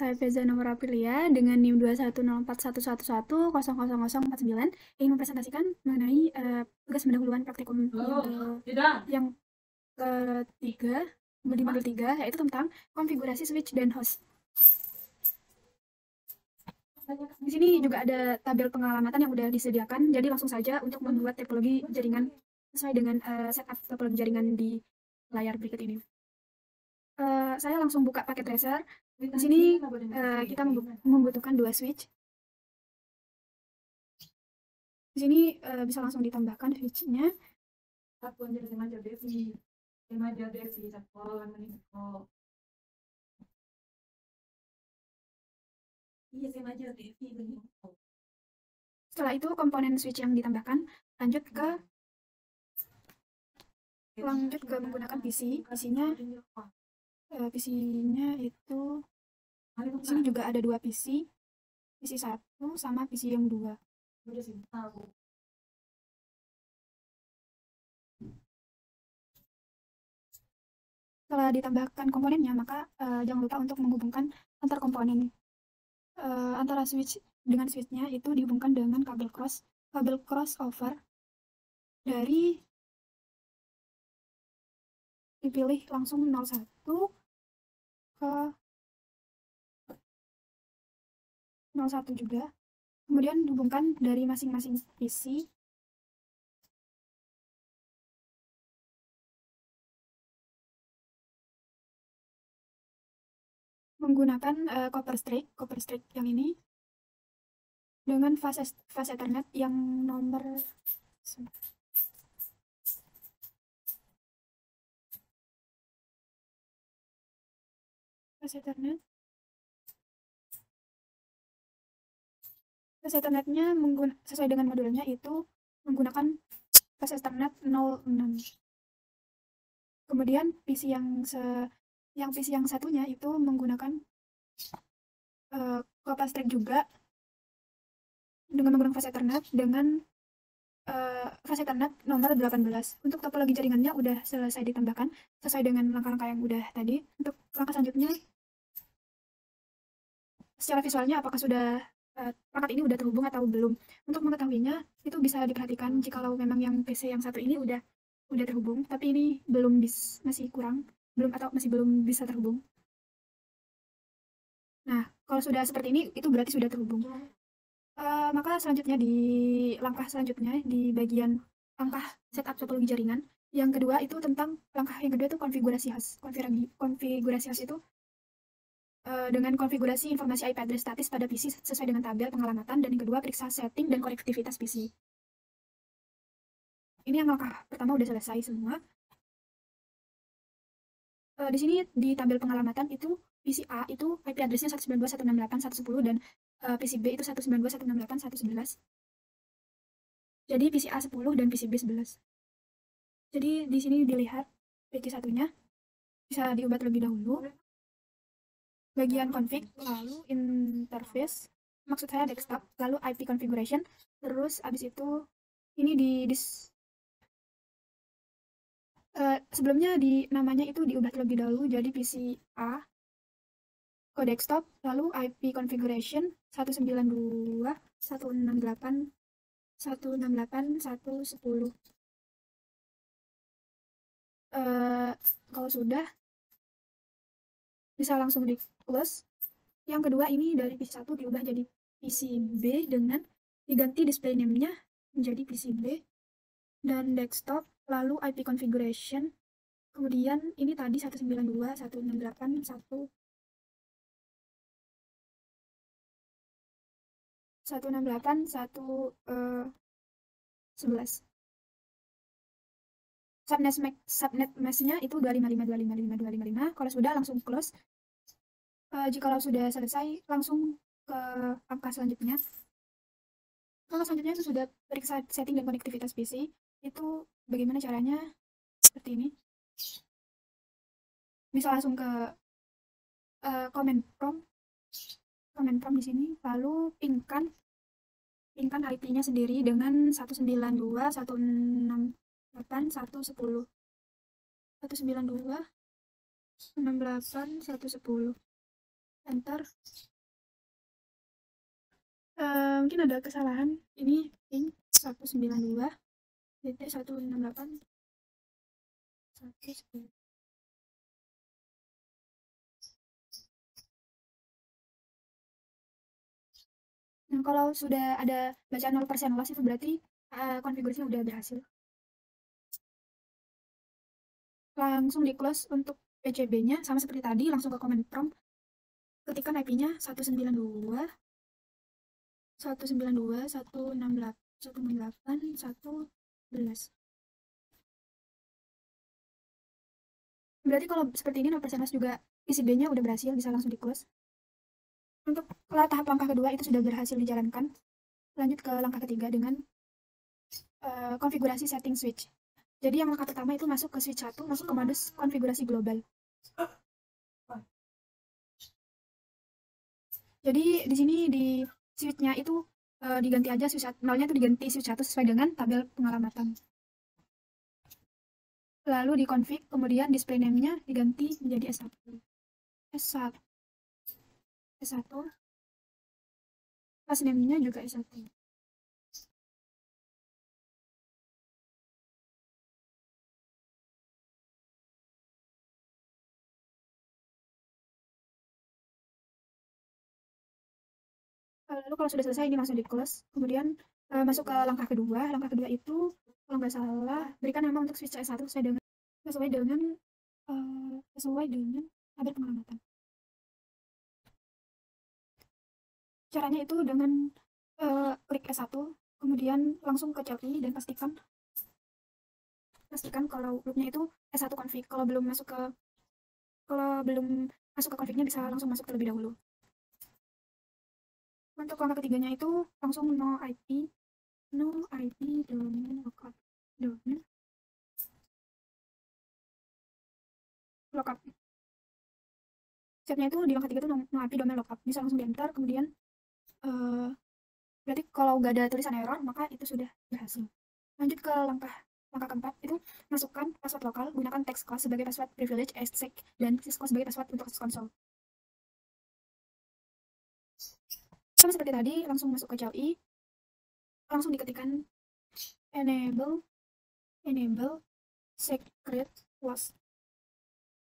Saya Feza nomor Aprilia dengan NIM 2104111000049 ingin mempresentasikan mengenai tugas pendahuluan praktikum yang ketiga, modul 3, yaitu tentang konfigurasi switch dan host. Di sini juga ada tabel pengalamatan yang sudah disediakan, jadi langsung saja untuk membuat topologi jaringan sesuai dengan setup topologi jaringan di layar berikut ini. Saya langsung buka paket tracer. Di sini kita membutuhkan 2 switch. Di sini bisa langsung ditambahkan switch-nya. Setelah itu komponen switch yang ditambahkan lanjut ke menggunakan PC. PC-nya itu di sini juga ada 2 PC. PC 1 sama PC yang 2. Setelah ditambahkan komponennya, maka jangan lupa untuk menghubungkan antar komponen. Antara switch dengan switch-nya itu dihubungkan dengan kabel crossover dari dipilih langsung 01 ke 01 juga. Kemudian dihubungkan dari masing-masing PC. Menggunakan copper strip yang ini dengan fase Ethernet yang nomor fase Ethernetnya sesuai dengan modulnya itu menggunakan fase Ethernet 06. Kemudian PC yang satunya itu menggunakan copper strip juga dengan menggunakan fase Ethernet dengan fase Ethernet nomor 18. Untuk topologi jaringannya udah selesai ditambahkan sesuai dengan langkah-langkah yang udah tadi. Untuk langkah selanjutnya, secara visualnya apakah sudah perangkat ini udah terhubung atau belum. Untuk mengetahuinya itu bisa diperhatikan jikalau memang yang PC yang satu ini udah terhubung, tapi ini masih kurang, masih belum bisa terhubung. Nah, kalau sudah seperti ini itu berarti sudah terhubung. Maka selanjutnya langkah selanjutnya di bagian langkah setup topologi jaringan, yang kedua itu tentang langkah yang kedua itu konfigurasi host. Konfigurasi host itu dengan konfigurasi informasi IP address statis pada PC sesuai dengan tabel pengalamatan, dan yang kedua periksa setting dan konektivitas PC. Ini yang langkah pertama udah selesai semua. Di sini di tabel pengalamatan itu PC A itu IP address-nya 192.168.110 dan PC B itu 192.168.111. Jadi PC A 10 dan PC B 11. Jadi di sini dilihat PC satunya bisa diubah terlebih dahulu. Bagian config, lalu interface, maksud saya desktop, lalu IP configuration, terus abis itu ini sebelumnya namanya itu diubah terlebih dahulu jadi PC A ke desktop, lalu IP configuration 192.168.168.110. Kalau sudah bisa langsung di close. Yang kedua ini dari PC 1 diubah jadi PC B dengan diganti display name-nya menjadi PC B dan desktop, lalu IP configuration, kemudian ini tadi 192.168.111. Subnet mesh-nya itu 255.255.255. Kalau sudah langsung close. Jikalau sudah selesai langsung ke langkah selanjutnya. Langkah selanjutnya itu sudah periksa setting dan konektivitas PC. Itu bagaimana caranya? Seperti ini. Bisa langsung ke command prompt di sini, lalu pingkan IP-nya sendiri dengan 192.168.110. 192.168.110. enter. Mungkin ada kesalahan, ini ping 192.168. Nah, kalau sudah ada bacaan 0% loss itu berarti konfigurasinya udah berhasil. Langsung di close untuk PCB-nya, sama seperti tadi, langsung ke command prompt, ketikkan IP-nya 192.168.111. Berarti kalau seperti ini 0% loss juga PCB-nya udah berhasil, bisa langsung di close. Untuk tahap langkah kedua itu sudah berhasil dijalankan. Lanjut ke langkah ketiga dengan konfigurasi setting switch. Jadi yang langkah pertama itu masuk ke switch 1, masuk ke modus konfigurasi global. Jadi di sini di switch-nya itu diganti aja switch 0-nya itu diganti switch 1 sesuai dengan tabel pengalamatan. Lalu di config, kemudian display name-nya diganti menjadi S1. Class name-nya juga S1. Lalu kalau sudah selesai ini langsung di close. Kemudian masuk ke langkah kedua. Langkah kedua itu kalau nggak salah berikan nama untuk switch S1 sesuai dengan tabel pengalamatan. Caranya itu dengan klik S1, kemudian langsung ke CLI dan pastikan kalau loopnya itu S1 config. Kalau belum masuk ke confignya bisa langsung masuk terlebih dahulu. Untuk langkah ketiganya itu langsung no IP domain lookup. Stepnya itu di langkah 3 itu no IP domain lookup. Bisa langsung di enter, kemudian berarti kalau nggak ada tulisan error maka itu sudah berhasil. Lanjut ke langkah keempat itu masukkan password lokal, gunakan text class sebagai password privilege, exec, dan syscall sebagai password untuk console. Sama seperti tadi, langsung masuk ke CLI, langsung diketikkan enable secret loss,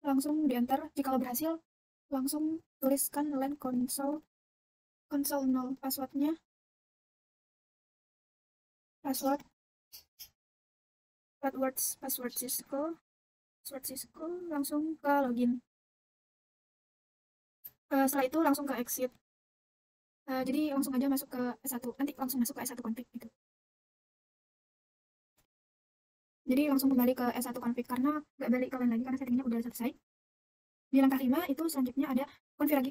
langsung di enter. Jika berhasil, langsung tuliskan line console 0 passwordnya, password Cisco, langsung ke login. Setelah itu langsung ke exit. Jadi langsung aja masuk ke S1, nanti langsung masuk ke S1 config gitu. Jadi langsung kembali ke S1 config karena nggak balik ke lagi karena settingnya udah selesai. Di langkah 5 itu selanjutnya ada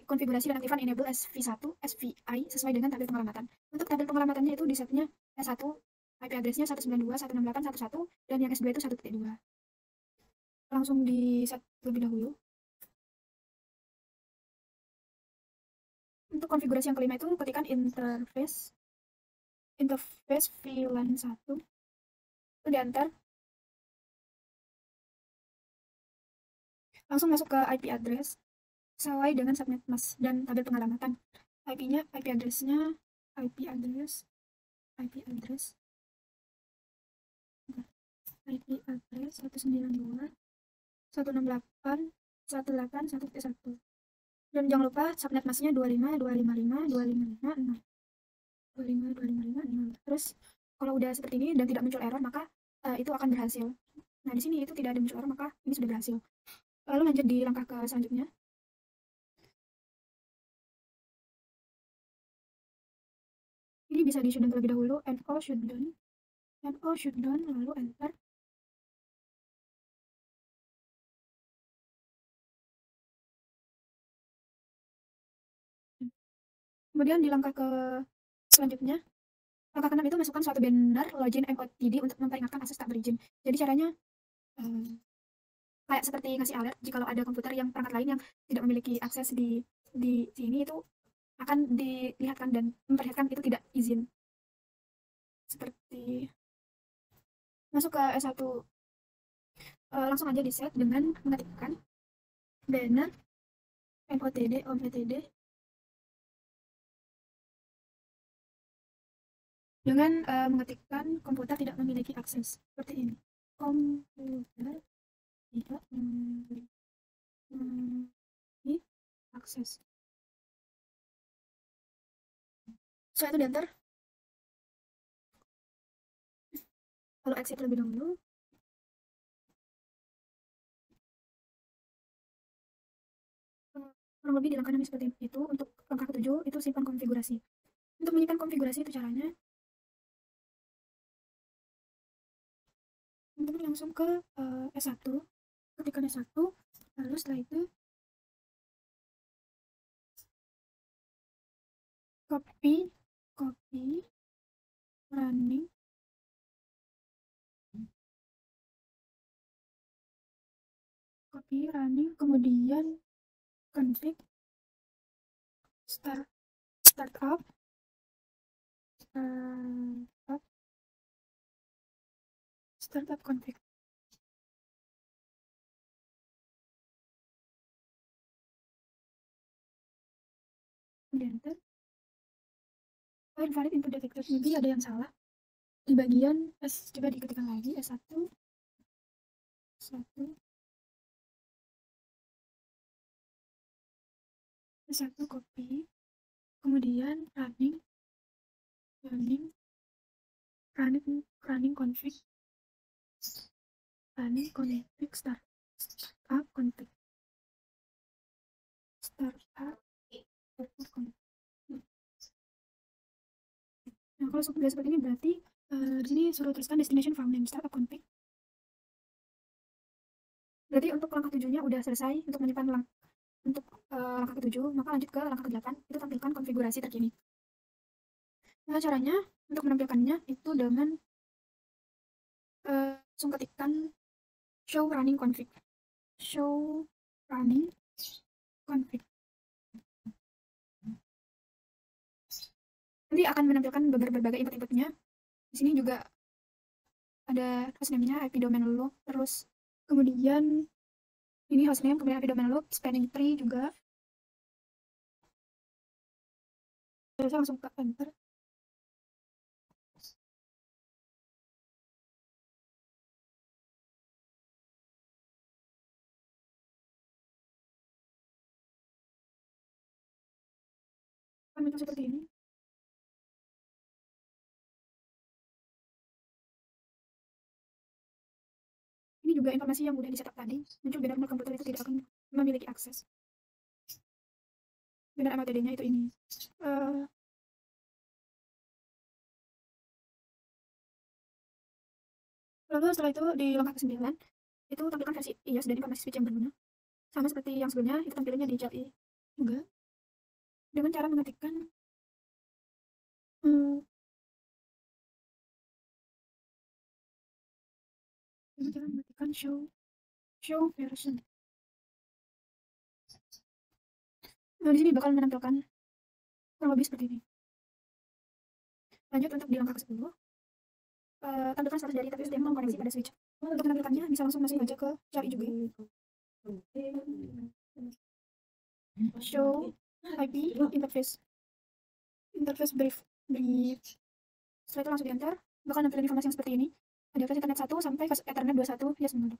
konfigurasi dan aktifan enable SV1 SVI sesuai dengan tabel pengalamatan. Untuk tabel pengalamatannya itu di setnya S1, IP address-nya 192.168.1.1 dan yang S2 itu 1.2. Langsung di set lebih dahulu. Untuk konfigurasi yang kelima itu ketikkan interface VLAN 1 itu di enter. Langsung masuk ke IP address sesuai dengan subnet mask dan tabel pengalamatan. IP address-nya 192.168.1.1. Dan jangan lupa subnet masknya 25.255.255.6. Terus kalau udah seperti ini dan tidak muncul error maka itu akan berhasil. Nah di sini itu tidak ada muncul error maka ini sudah berhasil. Lalu lanjut di langkah ke selanjutnya. Ini bisa di shutdown terlebih dahulu, NO shutdown, lalu enter. Kemudian di langkah ke selanjutnya, langkah ke-6 itu masukkan suatu banner login MOTD untuk memperingatkan akses tak berizin. Jadi caranya kayak seperti ngasih alert jika ada komputer yang perangkat lain yang tidak memiliki akses di sini itu akan dilihatkan dan memperlihatkan itu tidak izin. Seperti masuk ke S1, langsung aja di set dengan mengetikkan banner MOTD dengan mengetikkan komputer tidak memiliki akses seperti ini. Komputer tidak memiliki akses. Setelah itu di enter. Lalu exit terlebih dahulu. Kurang lebih di langkah 6 seperti itu. Untuk langkah ke-7 itu simpan konfigurasi. Untuk menyimpan konfigurasi itu caranya teman-teman langsung ke S1, ketikkan S1, lalu setelah itu copy running kemudian config startup config. Kemudian enter. Invalid input detected, maybe ada yang salah di bagian S, coba diketikkan lagi S1 copy, kemudian running config startup config. Nah, kalau sudah seperti ini berarti di sini suruh tuliskan destination file name startup config. Berarti untuk langkah 7-nya udah selesai untuk menyimpan untuk langkah ke-7, maka lanjut ke langkah ke-8, itu tampilkan konfigurasi terkini. Nah, caranya untuk menampilkannya itu dengan langsung ketikkan show running config. Nanti akan menampilkan berbagai input-inputnya. Di sini juga ada hostname-nya, IP domain lo, terus kemudian ini hostname, kemudian IP domain lo, spanning tree juga. Saya langsung ke enter. Akan muncul seperti ini. Ini juga informasi yang mudah dicetak tadi. Muncul benar komputer itu tidak akan memiliki akses. Benar MLTD-nya itu ini. Lalu setelah itu di langkah ke-9 itu tampilkan versi iOS dan informasi switch yang berguna. Sama seperti yang sebelumnya, itu tampilannya di CLI juga. Dengan cara mengetikkan show version. Nah, di sini bakal menampilkan kurang lebih seperti ini. Lanjut untuk di langkah ke-10, tampilkan status dari interface yang mengkoneksi pada switch. Untuk menampilkannya bisa langsung masuk aja ke CLI juga. Show IP interface brief. Setelah itu langsung di enter, bakal nampilkan informasi yang seperti ini. Ada flash internet 1 sampai flash ethernet 21, yes benar.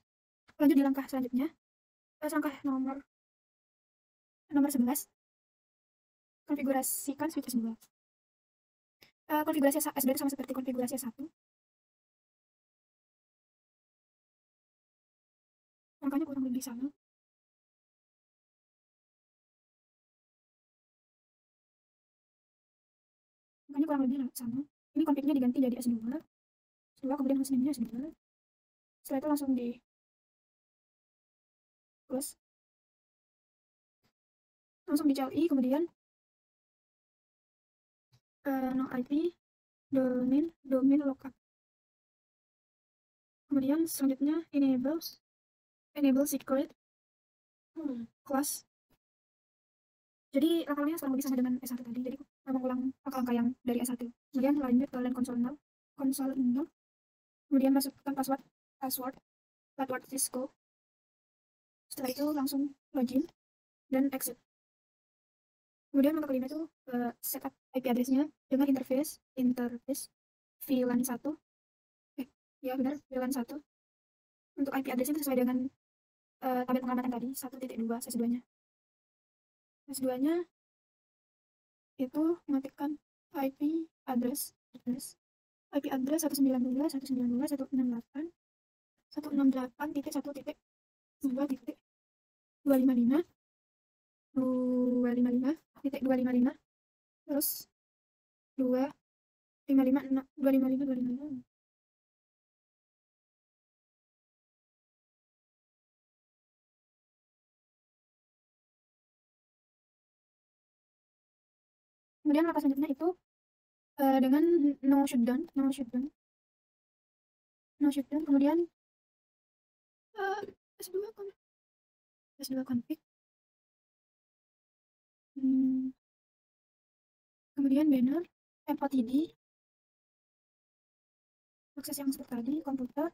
Lanjut di langkah selanjutnya, langkah nomor 11, konfigurasikan switch S2. Konfigurasi S2 itu sama seperti konfigurasi S1. Langkahnya kurang lebih sama. Makanya kurang lebih sama. Ini config-nya diganti jadi S2. Kemudian hostname-nya S2. Setelah itu langsung di close. Langsung di CLI, kemudian no IP, domain lookup. Kemudian selanjutnya enable secret class. Jadi langkahnya kurang lebih sama dengan S1 tadi. Jadi mengulang langkah-langkah yang dari S1. Kemudian lanjut ke line console 0. Kemudian masukkan password Cisco. Setelah itu langsung login dan exit. Kemudian langkah kelima itu setup IP address-nya dengan interface VLAN 1. Ya benar, VLAN 1. Untuk IP address itu sesuai dengan tabel pengamatan tadi, 1.2 SSID-nya. SSID-nya itu mengetikkan IP address 192.168.168.255.255.255 terus 255.255. Kemudian langkah selanjutnya itu dengan no shutdown, kemudian S2 config, kemudian banner MOTD, akses yang seperti tadi, komputer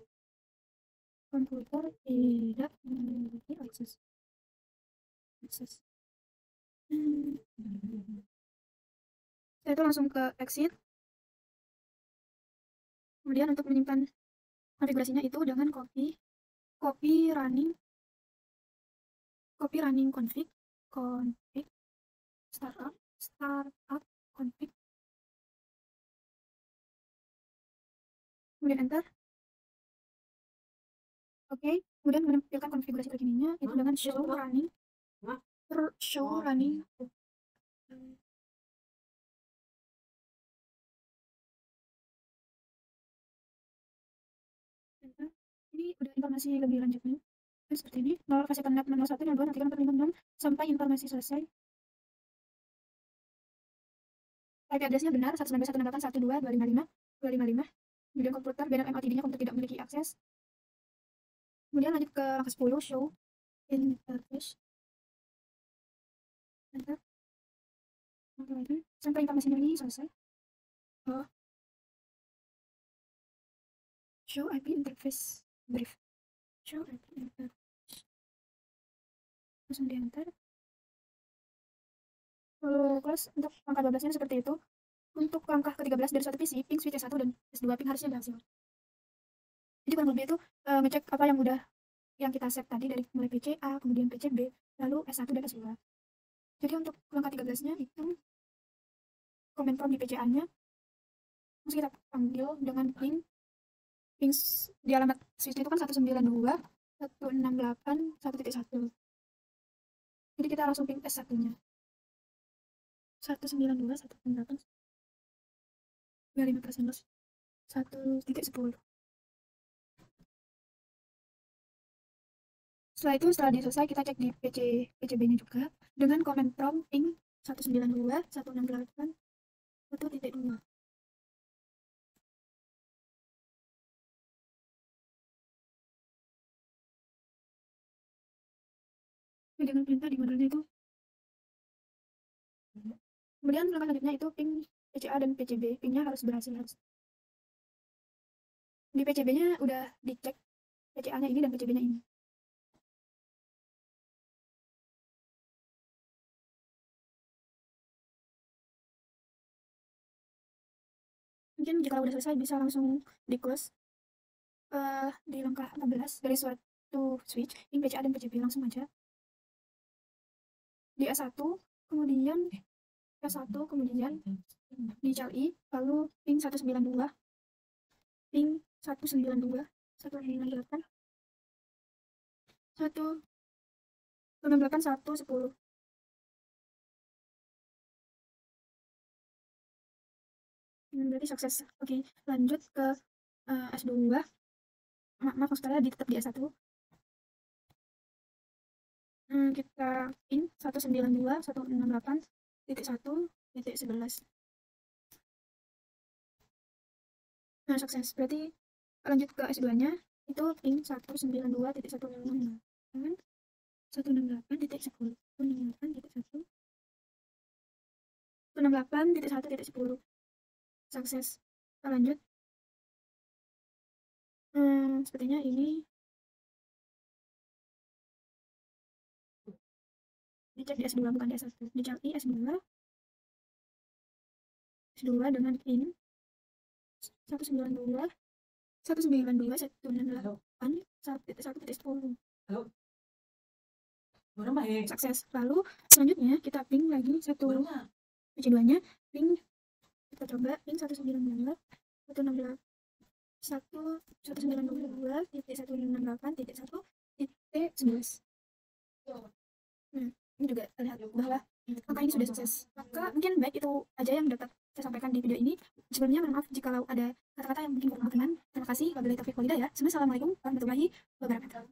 tidak memiliki akses. Saya itu langsung ke exit. Kemudian untuk menyimpan konfigurasinya itu dengan copy running config startup config, kemudian enter. Oke, kemudian menampilkan konfigurasi terkininya itu dengan show running. Ini udah informasi lebih lanjutnya. Seperti ini, 0 fase penat 01, 02, 03, 45, 6 sampai informasi selesai. IP address-nya benar 192.168.1.255.255. Kemudian komputer, banner MOTD-nya komputer tidak memiliki akses. Kemudian lanjut ke langkah 10, show interface. Enter. Sampai informasinya ini selesai. Show IP interface brief. Show IP interface. Langsung di enter. Lalu close. Untuk langkah 12-nya seperti itu. Untuk langkah ke-13 dari suatu PC, ping switch S1 dan S2 ping harusnya berhasil. Jadi kurang lebih itu ngecek apa yang kita set tadi dari mulai PCA, kemudian PCB, lalu S1 dan S2. Jadi untuk langkah 13-nya itu command prompt di PCA-nya harus kita panggil dengan ping di alamat switch itu kan 192.168.1.1. Jadi kita langsung ping S1-nya. 192.168.25% 1.10. Setelah itu, setelah selesai, kita cek di PCB-nya juga dengan command prompt ping 192.168.1.2. Dengan perintah di modulnya itu. Kemudian langkah selanjutnya itu ping PCA dan PCB, pingnya harus berhasil. Di PCB-nya udah dicek PCA-nya ini dan PCB-nya ini. Mungkin jika udah selesai bisa langsung di close. Di langkah 14 dari suatu switch, ping PCA dan PCB langsung aja. Di S1, kemudian di CLI, lalu ping 192, ping 192, 168, 168, 110. Berarti sukses. Oke, lanjut ke S2. Maaf sekali tetap di S1. Kita pin 192.168.1.11. Nah, sukses. Berarti lanjut ke S2-nya itu pin 192.168.10. 168.1.1.10. Sukses. Kita lanjut. Sepertinya ini dicek di S2 bukan di S1. Dicek di S2 dengan pin 192 192 168 1.1.10. Sukses. Lalu selanjutnya kita ping lagi satu biji 2-nya, ping kita coba ping 192 192.168.1.11. Ini juga terlihat bahwa angka ini sudah sukses. Maka mungkin baik itu aja yang dapat saya sampaikan di video ini. Sebelumnya mohon maaf jikalau ada kata-kata yang mungkin kurang berkenan. Terima kasih. Wabillahi taufiq wal hidayah. Assalamualaikum warahmatullahi wabarakatuh.